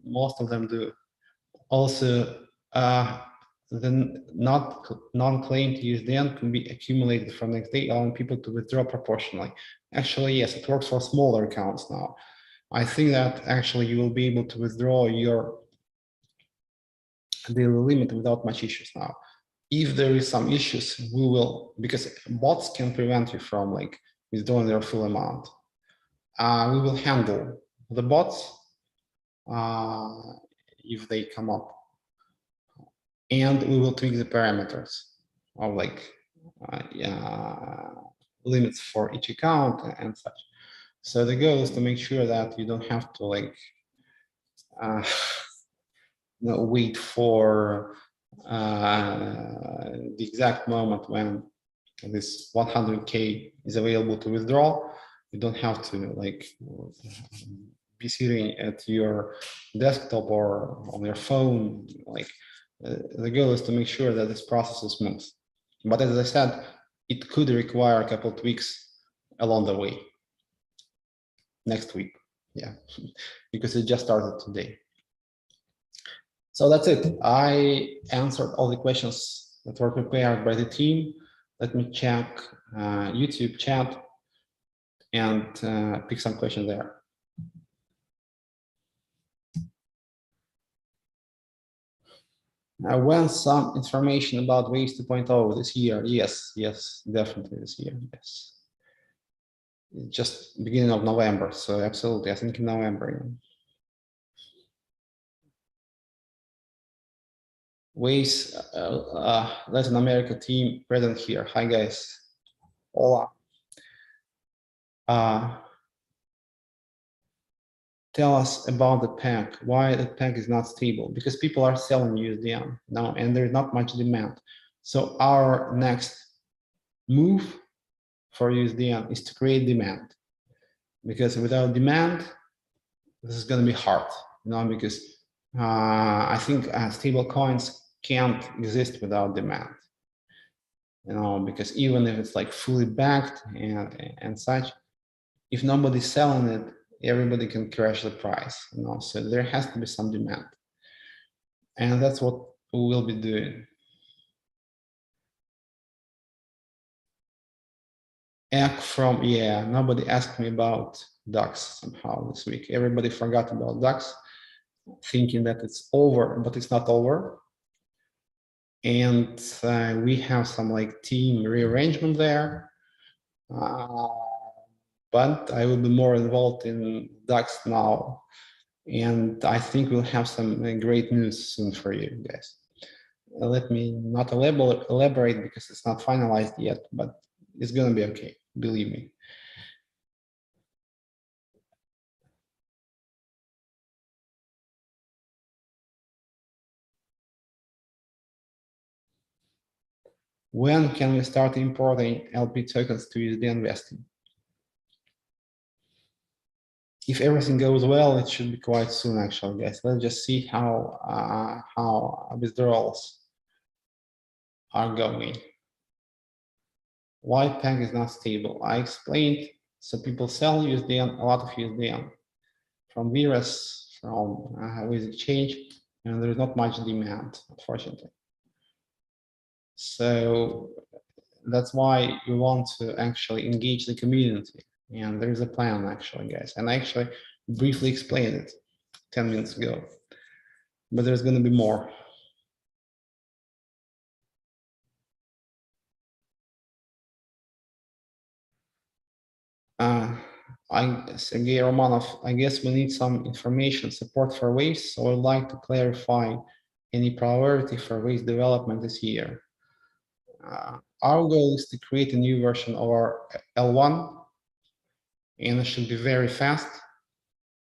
most of them do. Also, the non-claimed USDN can be accumulated from next day, allowing people to withdraw proportionally. Actually, yes, it works for smaller accounts now. I think that actually you will be able to withdraw your daily limit without much issues now. If there is some issues, we will, because bots can prevent you from like withdrawing your full amount. We will handle the bots if they come up, and we will tweak the parameters of like limits for each account and such. So the goal is to make sure that you don't have to like wait for the exact moment when this 100K is available to withdraw. You don't have to like be sitting at your desktop or on your phone. Like the goal is to make sure that this process is smooth. But as I said, it could require a couple of weeks along the way. Next week, yeah, because it just started today. So that's it. I answered all the questions that were prepared by the team. Let me check YouTube chat and pick some questions there. When some information about Waves 2.0 this year? Yes, definitely this year, yes. Just beginning of November, so absolutely, I think in November. Waves Latin America team present here. Hi guys. Hola. Tell us about the peg. Why the peg is not stable? Because people are selling USDN now, and there's not much demand. So our next move for USDN is to create demand, because without demand, this is going to be hard. Because I think stable coins can't exist without demand. Because even if it's like fully backed and such, if nobody's selling it, everybody can crash the price. So there has to be some demand, and that's what we will be doing. From nobody asked me about DAX somehow this week. Everybody forgot about DAX, thinking that it's over, but it's not over. And we have some like team rearrangement there. But I will be more involved in DAX now. And I think we'll have some great news soon for you guys. Let me not elaborate because it's not finalized yet, but it's going to be okay, believe me. When can we start importing LP tokens to USD investing? If everything goes well, it should be quite soon, actually, guys. Let's just see how withdrawals are going. Why peg is not stable? I explained. So people sell USDN, a lot of USDN from Virus, from with exchange, and there's not much demand, unfortunately. So that's why we want to actually engage the community. And there is a plan, actually, guys. And I actually briefly explained it 10 minutes ago. But there's going to be more. Sergey Romanov, I guess we need some information support for Waves. So I'd like to clarify any priority for Waves development this year. Our goal is to create a new version of our L1, and it should be very fast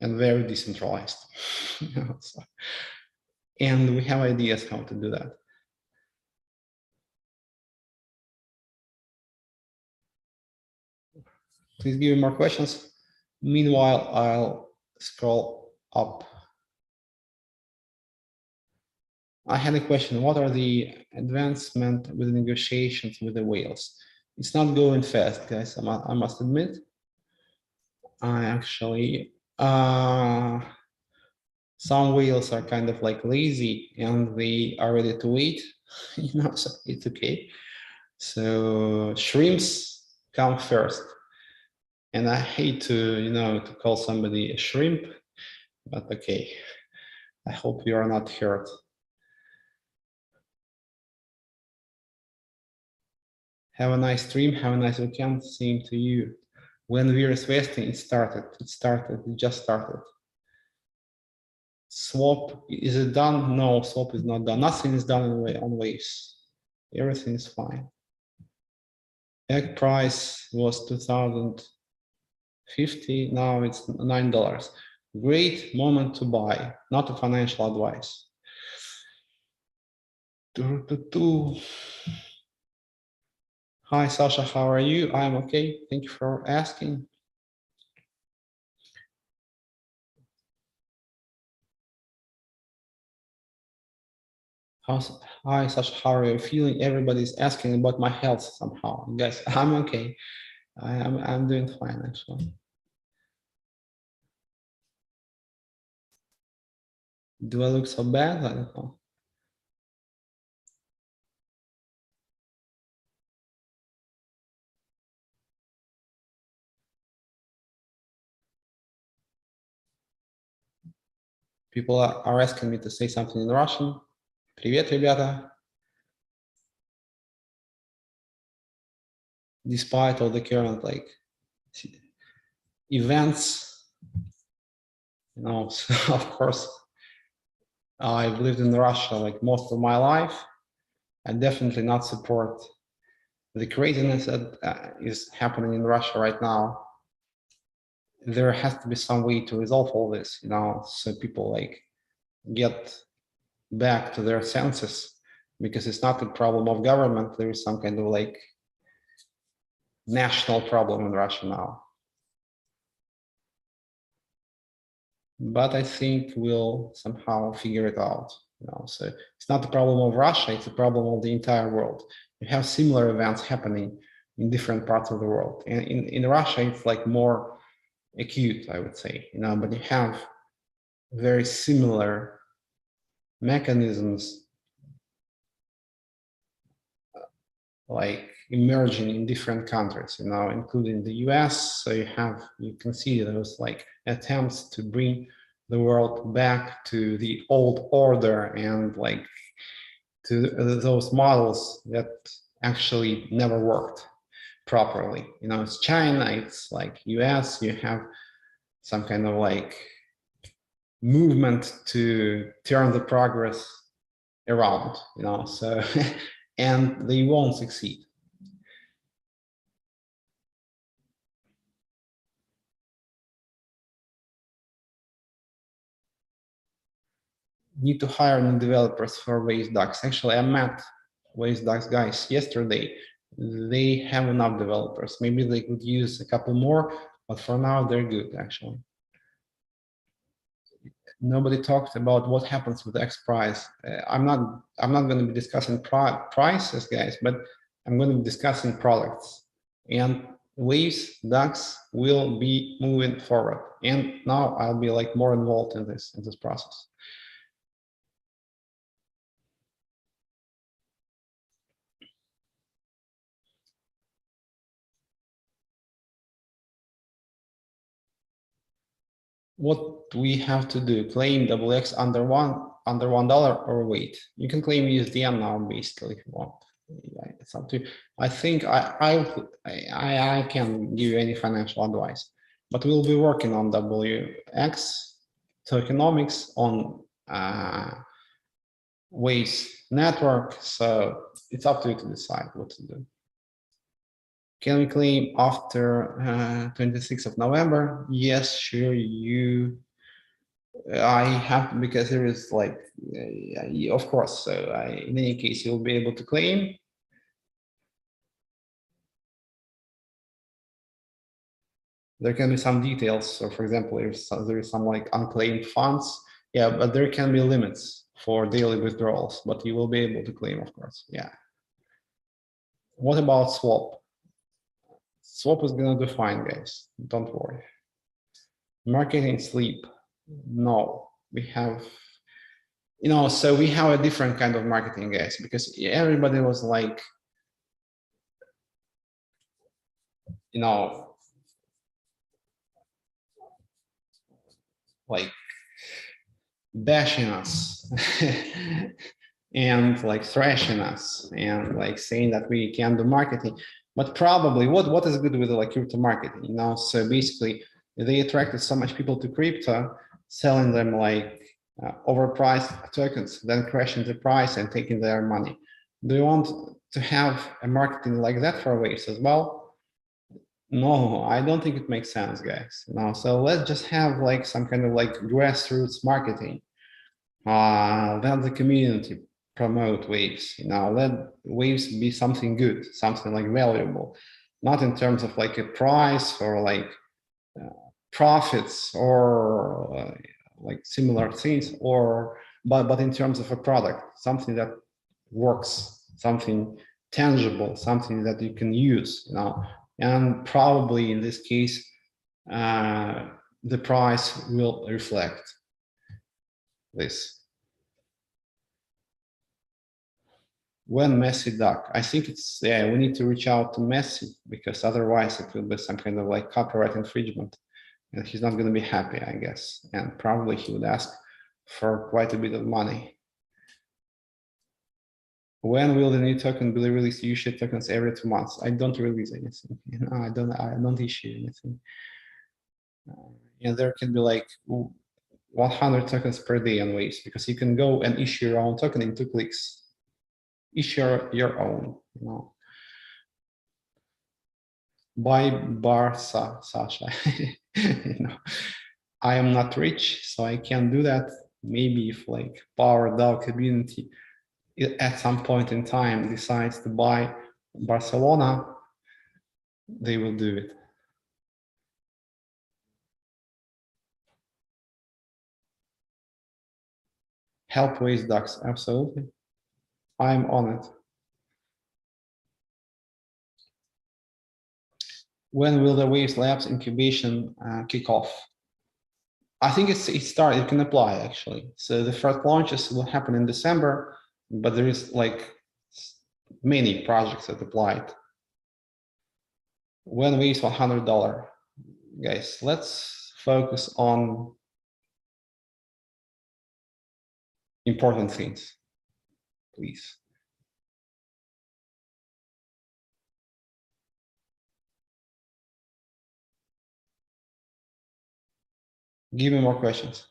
and very decentralized. And we have ideas how to do that. Please give me more questions. Meanwhile, I'll scroll up. I had a question. What are the advancements with the negotiations with the whales? It's not going fast, guys, I must admit. I actually, some whales are kind of like lazy and they are ready to wait, so it's okay. So shrimps come first. And I hate to, to call somebody a shrimp, but okay. I hope you are not hurt. Have a nice stream. Have a nice weekend. Same to you. When we're vesting, it started. It just started. Swap, is it done? No, swap is not done. Nothing is done on waves. Everything is fine. Egg price was 2050. Now it's $9. Great moment to buy, not a financial advice. Hi, Sasha, how are you? I'm okay. Thank you for asking. Hi, Sasha, how are you feeling? Everybody's asking about my health somehow. Guys, I'm okay. I'm doing fine, actually. Do I look so bad? I don't know. People are asking me to say something in Russian. Привет, ребята. Despite all the current events, so of course, I've lived in Russia like most of my life. I definitely not support the craziness that is happening in Russia right now. There has to be some way to resolve all this, so people get back to their senses, because it's not a problem of government. There is some kind of national problem in Russia now. But I think we'll somehow figure it out. So it's not the problem of Russia, it's a problem of the entire world. You have similar events happening in different parts of the world. And in Russia, it's more acute, I would say, but you have very similar mechanisms emerging in different countries, including the US. So you can see those attempts to bring the world back to the old order and to those models that actually never worked properly. It's China, it's US, you have some kind of movement to turn the progress around, so and they won't succeed. Need to hire new developers for WazeDucks. Actually, I met WazeDucks guys yesterday. They have enough developers. Maybe they could use a couple more, but for now they're good, actually. Nobody talked about what happens with X Prize. I'm not going to be discussing prices, guys, but I'm going to be discussing products. And WazeDucks will be moving forward. And now I'll be more involved in this process. What we have to do, claim XX under $1 or wait. You can claim USDM now, basically, if you want. Yeah, it's up to you. I think I can give you any financial advice, but we'll be working on WX tokenomics on Waze network. So it's up to you to decide what to do. Can we claim after 26th of November? Yes, sure. I have, because there is of course. So in any case, you'll be able to claim. There can be some details. So for example, if there is some unclaimed funds, yeah, but there can be limits for daily withdrawals, but you will be able to claim, of course. Yeah. What about swap? Swap is gonna do fine, guys. Don't worry. Marketing sleep. No, we have, you know, so we have a different kind of marketing, guys, because everybody was like, you know, like bashing us and like thrashing us and like saying that we can't do marketing. But probably what is good with like crypto marketing, you know? So basically they attracted so much people to crypto, selling them like overpriced tokens, then crashing the price and taking their money. Do you want to have a marketing like that for Waves as well? No, I don't think it makes sense, guys. No, so let's just have like some kind of like grassroots marketing. Let the community promote Waves. You know, let Waves be something good, something like valuable, not in terms of like a price or like profits or like similar things, or but in terms of a product, something that works, something tangible, something that you can use. You know, and probably in this case, the price will reflect this. When Messi duck, I think it's, yeah, we need to reach out to Messi, because otherwise it will be some kind of like copyright infringement and he's not going to be happy, I guess. And probably he would ask for quite a bit of money. When will the new token be released? You issue tokens every 2 months. I don't release anything. You know, I don't issue anything. And there can be like 100 tokens per day on Waves, because you can go and issue your own token in 2 clicks. Issue your own, you know. Buy Barca, Sasha. You know, I am not rich, so I can't do that. Maybe if like Power DAO community at some point in time decides to buy Barcelona, they will do it. Help Waves ducks, absolutely. I'm on it. When will the Waves Labs incubation kick off? I think it started, it can apply actually. So the first launches will happen in December, but there is like many projects that applied. When Waves $100, guys, let's focus on important things, please. Give me more questions.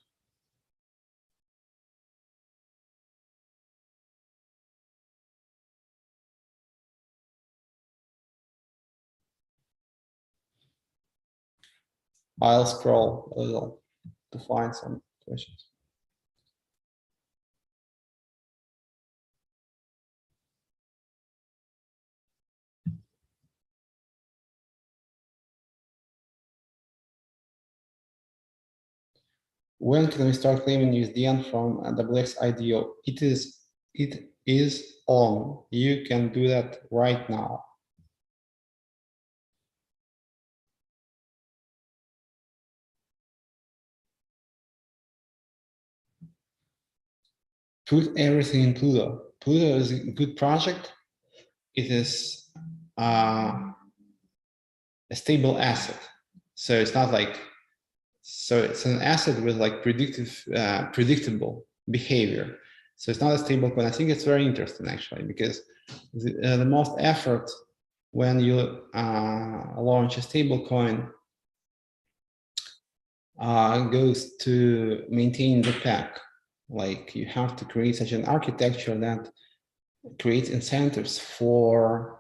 I'll scroll a little to find some questions. When can we start claiming USDN from WX IDO? It is on. You can do that right now. Put everything in Pluto. Pluto is a good project. It is a stable asset. So it's not like, so it's an asset with like predictable behavior. So it's not a stable coin. I think it's very interesting actually, because the most effort when you launch a stable coin goes to maintain the pack. Like you have to create such an architecture that creates incentives for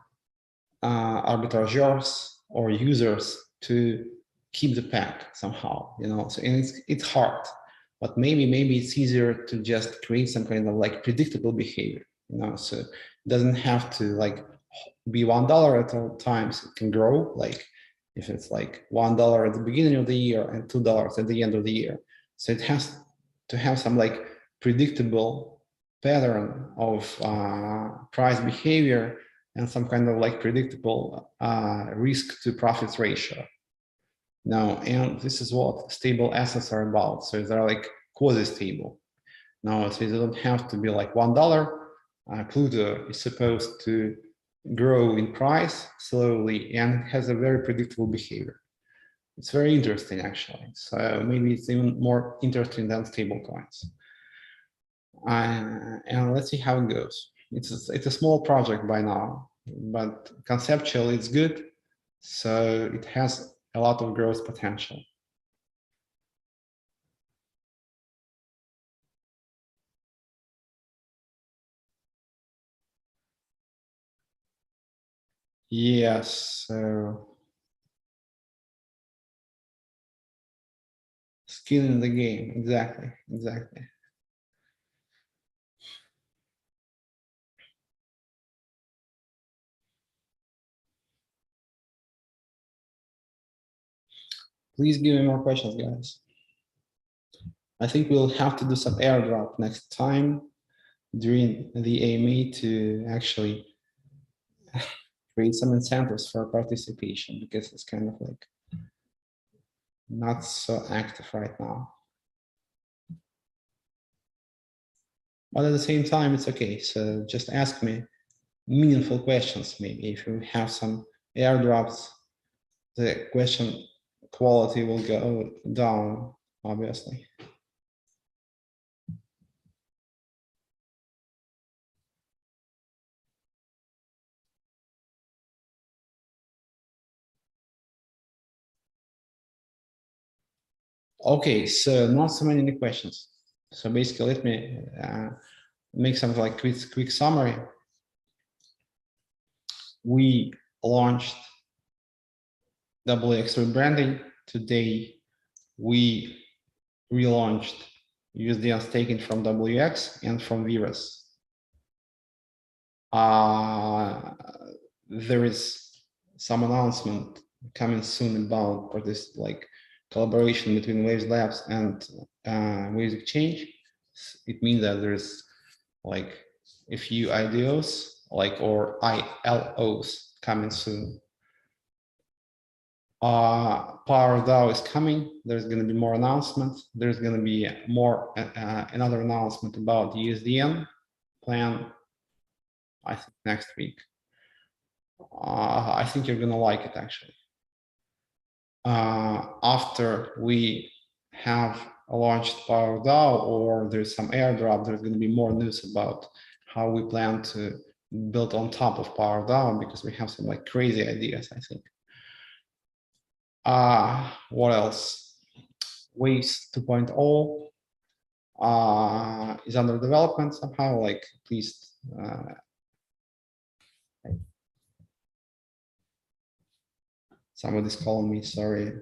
arbitrageurs or users to keep the pack somehow, you know. So, and it's hard, but maybe it's easier to just create some kind of like predictable behavior, you know. So it doesn't have to like be $1 at all times. It can grow, like if it's like $1 at the beginning of the year and $2 at the end of the year. So it has to have some like predictable pattern of price behavior and some kind of like predictable risk to profits ratio. Now, and this is what stable assets are about. So they're like quasi-stable. Now, it doesn't have to be like $1. Pluto is supposed to grow in price slowly, and it has a very predictable behavior. It's very interesting, actually. So maybe it's even more interesting than stable coins. And let's see how it goes. It's a small project by now, but conceptually it's good. So it has a lot of growth potential. Yes, so skin in the game, exactly. Please give me more questions, guys. I think we'll have to do some airdrop next time during the AMA to actually create some incentives for participation, because it's kind of like not so active right now. But at the same time, it's okay. So just ask me meaningful questions. Maybe if you have some airdrops, the question quality will go down, obviously. Okay, so not so many questions. So basically, let me make some like quick summary. We launched WX rebranding. Today, we relaunched USD staking from WX and from Virus. There is some announcement coming soon about for this like collaboration between Waves Labs and Waves Exchange. It means that there's like a few IDOs like or ILOs coming soon. PowerDAO is coming. There's going to be more announcements. There's going to be more another announcement about the USDN plan, I think next week. I think you're going to like it, actually. After we have launched PowerDAO or there's some airdrop, there's going to be more news about how we plan to build on top of PowerDAO, because we have some like crazy ideas, I think. What else? Waves 2.0 is under development somehow, like at least somebody's calling me, sorry.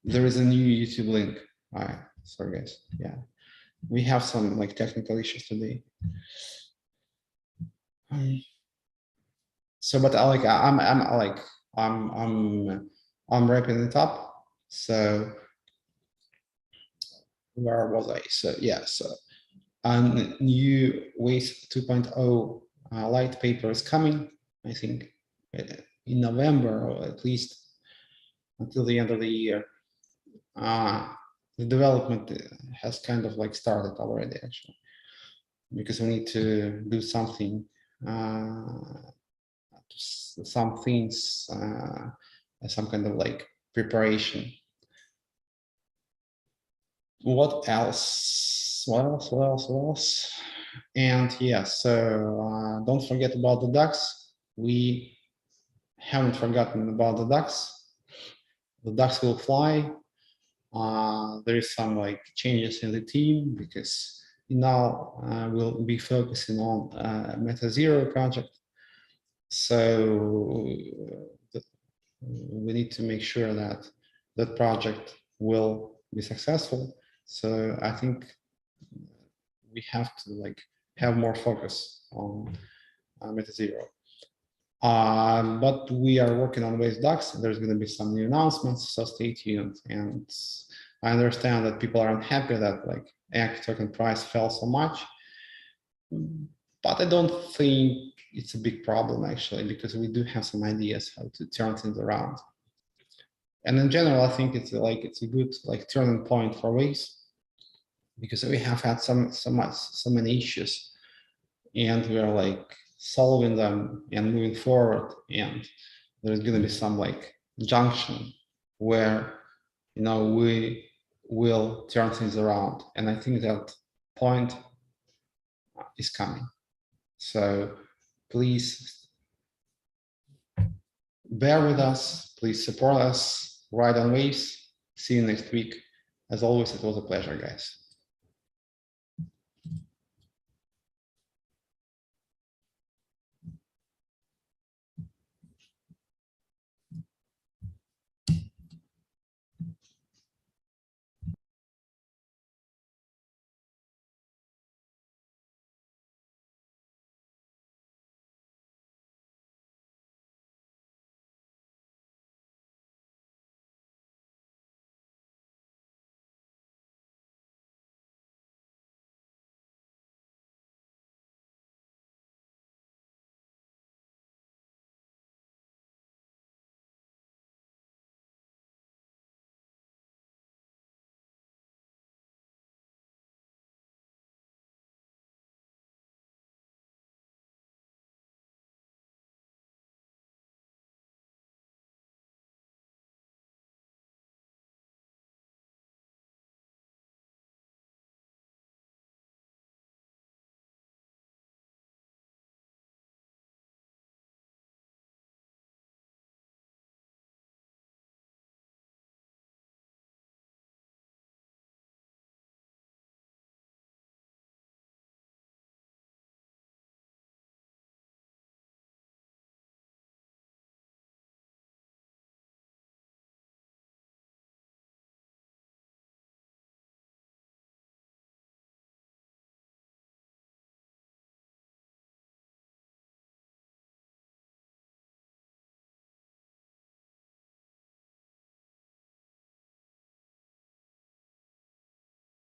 There is a new YouTube link. All right, sorry guys. Yeah, we have some like technical issues today. So, but I'm wrapping it up. So, where was I? So yeah, so new Waves 2.0 light paper is coming, I think, in November, or at least until the end of the year. The development has kind of like started already, actually, because we need to do something, some things, some kind of like preparation. What else? What else? And yeah, so don't forget about the DAX. We haven't forgotten about the DAX. The DAX will fly. There is some like changes in the team, because now we'll be focusing on MetaZero project. So we need to make sure that that project will be successful. So I think we have to like have more focus on MetaZero. But we are working on Waves DAX. There's going to be some new announcements, so stay tuned. And I understand that people are unhappy that like ACK token price fell so much. but I don't think it's a big problem actually, because we do have some ideas how to turn things around. And in general, I think it's a good like turning point for Waze, because we have had so many issues, and we are like solving them and moving forward. And there's going to be some like junction where, you know, we will turn things around. And I think that point is coming. So please bear with us. Please support us. Ride on Waze. See you next week. As always, it was a pleasure, guys.